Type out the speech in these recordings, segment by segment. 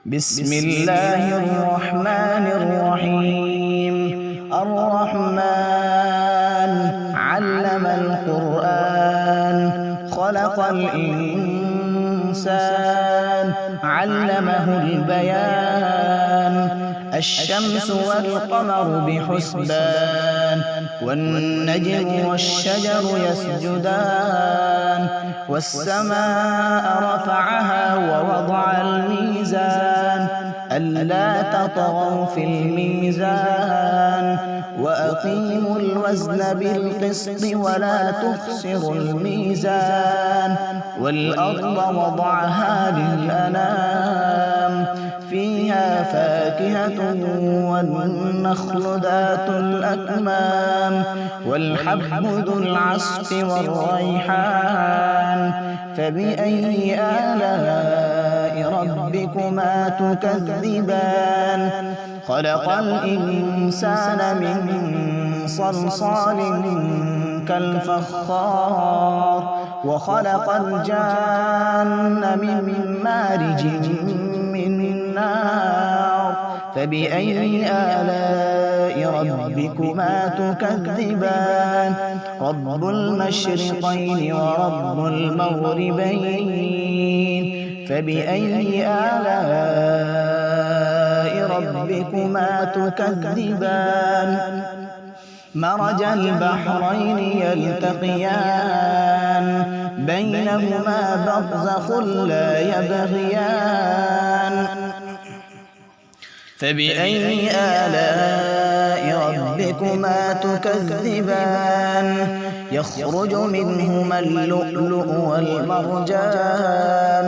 بسم الله الرحمن الرحيم. الرحمن علم القرآن، خلق الإنسان، علمه البيان. الشمس والقمر بحسبان، والنجم والشجر يسجدان. والسماء رفعها ووضع الميزان، ألا تطغوا في الميزان. وأقيموا الوزن بالقسط ولا تخسروا الميزان. والأرض وضعها للأنام، فيها فاكهة والنخل ذات الأكمام، والحب ذو العصف والريحان. فبأي آلاء ربكما تكذبان؟ خلق الإنسان من صلصال كالفخار، وخلق الجان من مارج من نار. فبأي آلاء ربكما تكذبان؟ رب المشرقين ورب المغربين. فبأي آلاء ربكما تكذبان؟ مرج البحرين يلتقيان، بينهما برزخ لا يبغيان. فبأي آلاء ربكما تكذبان؟ يخرج منهما اللؤلؤ والمرجان.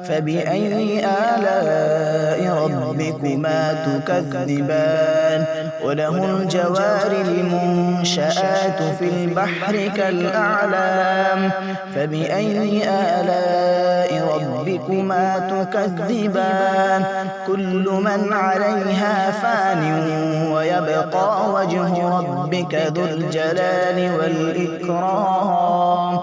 فبأي آلاء ربكما تكذبان؟ وله الجوار المنشآت في البحر كالأعلام. فبأي آلاء ربكما تكذبان؟ كل من عليها فان، ويبقى وجه ربك ذو الجلال والإكرام.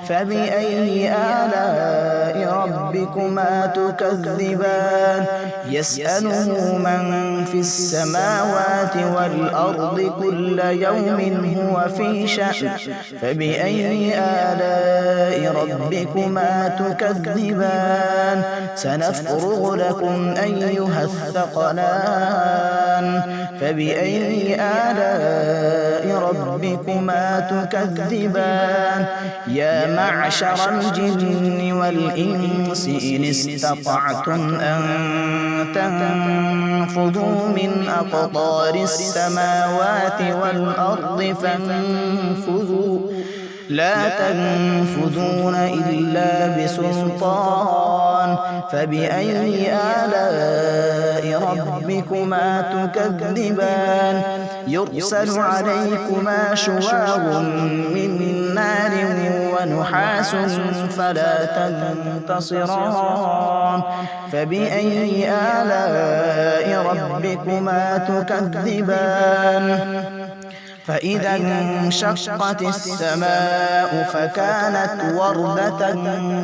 فبأي آلاء ربكما تكذبان؟ يسأله من في السماوات والأرض كل يوم هو في شأن. فبأي آلاء ربكما تكذبان؟ سنفرغ لكم أيها الثقلان. فبأي آلاء ربكما تكذبان؟ يا معشر الجن والإنس إن استطعتم أن تنفذوا من أقطار السماوات والأرض فانفذوا، لا تنفذون إلا بسلطان. فبأي آلاء ربكما تكذبان؟ يرسل عليكما شواظ من نار ونحاس فلا تنتصران. فبأي آلاء ربكما تكذبان؟ فإذا انشقت السماء فكانت وردة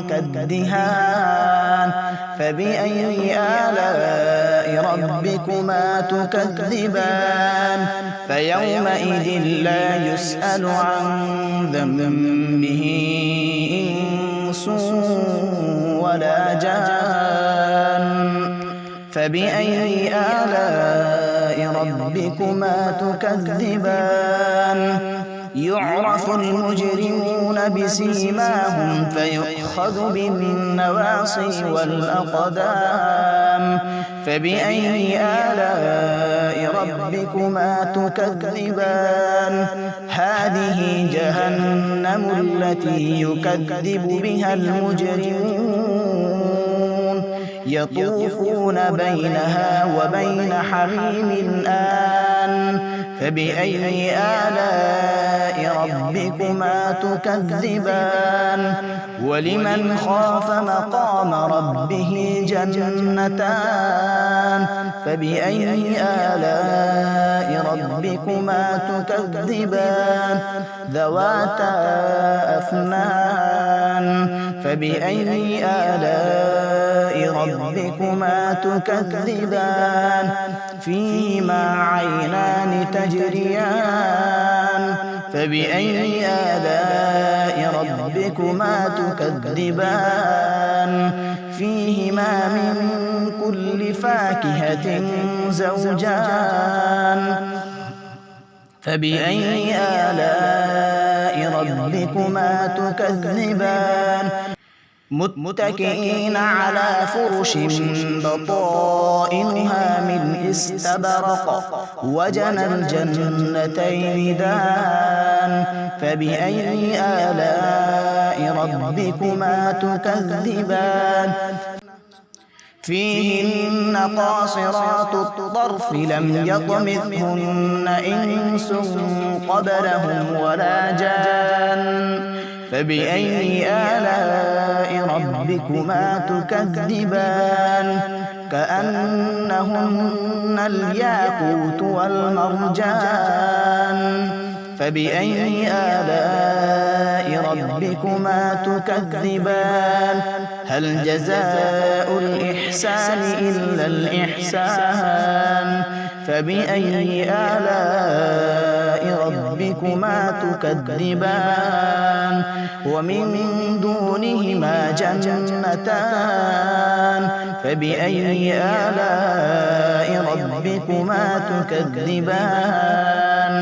كالدهان. فبأي آلاء ربكما تكذبان؟ فيومئذ لا يسأل عن ذنبه إنس ولا جان. فبأي آلاء ربكما تكذبان؟ يعرف المجرمون بسيماهم فيؤخذ بالنواصي والأقدام. فبأي آلاء ربكما تكذبان؟ هذه جهنم التي يكذب بها المجرمون، يطوفون بينها وبين حميم آن. فبأي آلاء ربكما تكذبان ولمن خاف مقام ربه جنتان فبأي آلاء ربكما تكذبان ذواتا أفنان فبأي آلاء ربكما تكذبان فيهما عينان تجريان فبأي آلاء ربكما تكذبان فيهما من كل فاكهة زوجان فبأي آلاء ربكما تكذبان متكئين على فرش بطائنها من استبرق وجنى الجنتين دان فبأي آلاء ربكما تكذبان فيهن قاصرات الطرف لم يطمثهن إنس قبلهم ولا جان فبأي آلاء ربكما تكذبان كأنهن الياقوت والمرجان فبأي آلاء ربكما تكذبان هل جزاء الإحسان إلا الإحسان فبأي آلاء ربكما تكذبان ومن دونهما جنتان فبأي آلاء ربكما تكذبان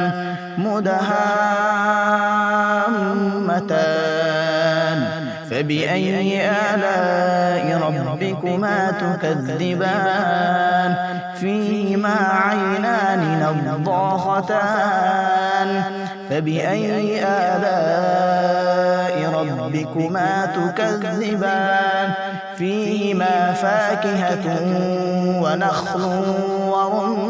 مدهامتان فبأي آلاء ربكما تكذبان فيهما عينان نضاختان فبأي آلاء ربكما تكذبان فيهما فاكهة ونخل ورمان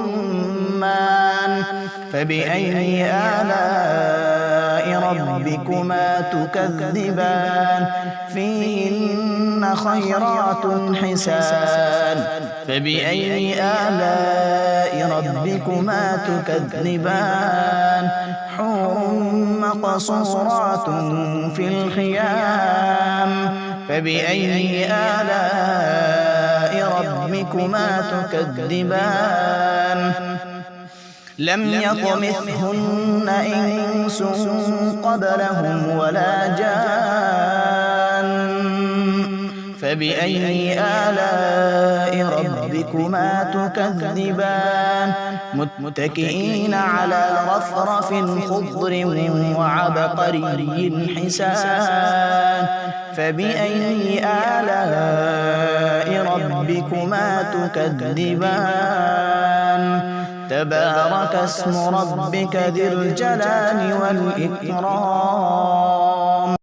فبأي آلاء ربكما تكذبان فيهن خيرات حسان فبأي آلاء ربكما تكذبان حور مقصورات في الخيام فبأي آلاء ربكما تكذبان لم يطمثهن إنس قبلهم ولا جان فبأي آلاء ربكما تكذبان متكئين على رفرف خضر وعبقري حسان فبأي آلاء ربكما تكذبان تبارك اسم ربك ذي الجلال والإكرام